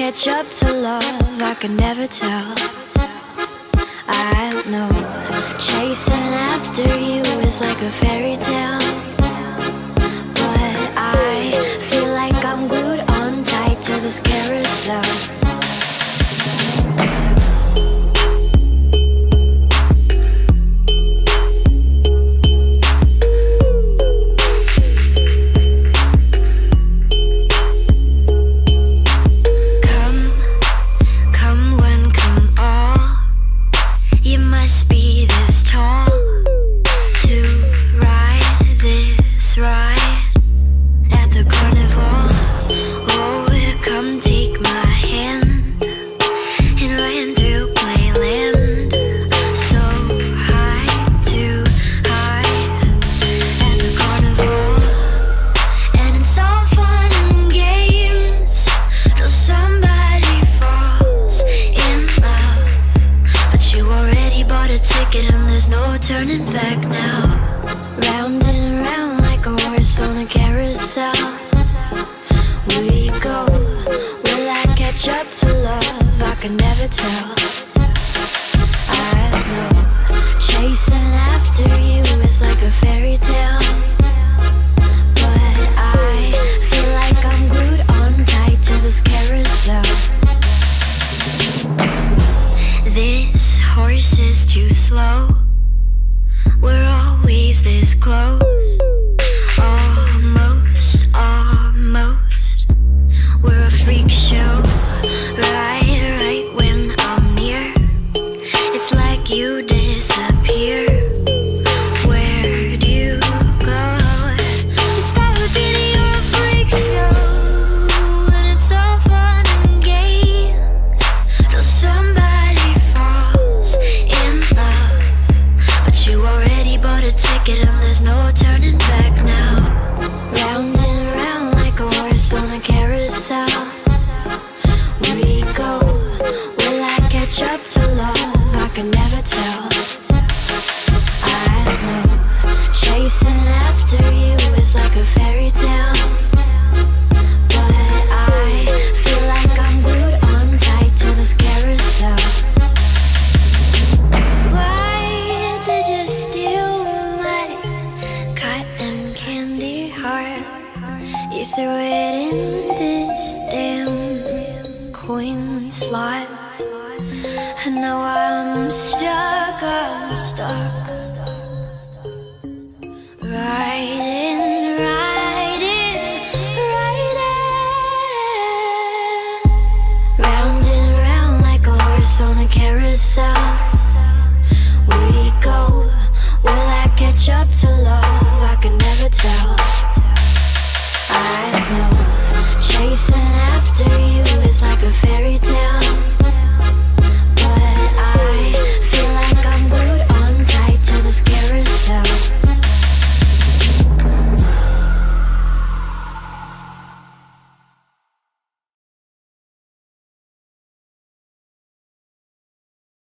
catch up to love, I can never tell. I know chasing after you is like a fairy tale, but I feel like I'm glued on tight to this carousel. Turning back now, round and round like a horse on a carousel. We go, will I catch up to love? I can never tell. I know, chasing after you is like a fairy tale, but I feel like I'm glued on tight to this carousel. This horse is too slow. We're always this close, almost, almost. We're a freak show, right when I'm near. It's like you disappear. Where do you go? We start with you're a freak show, and it's all fun and games till somebody falls in love, but you already bought a ticket and there's no turning back now. Round and round like a horse on a carousel. We go, will I catch up to love? I can never tell. I know, chasing after you is like a fairy tale, but I feel like I'm glued on tight to this carousel. Why did you steal my cotton candy heart? You threw it in this damn coin slot, and now I'm stuck. Riding round and round like a horse on a carousel.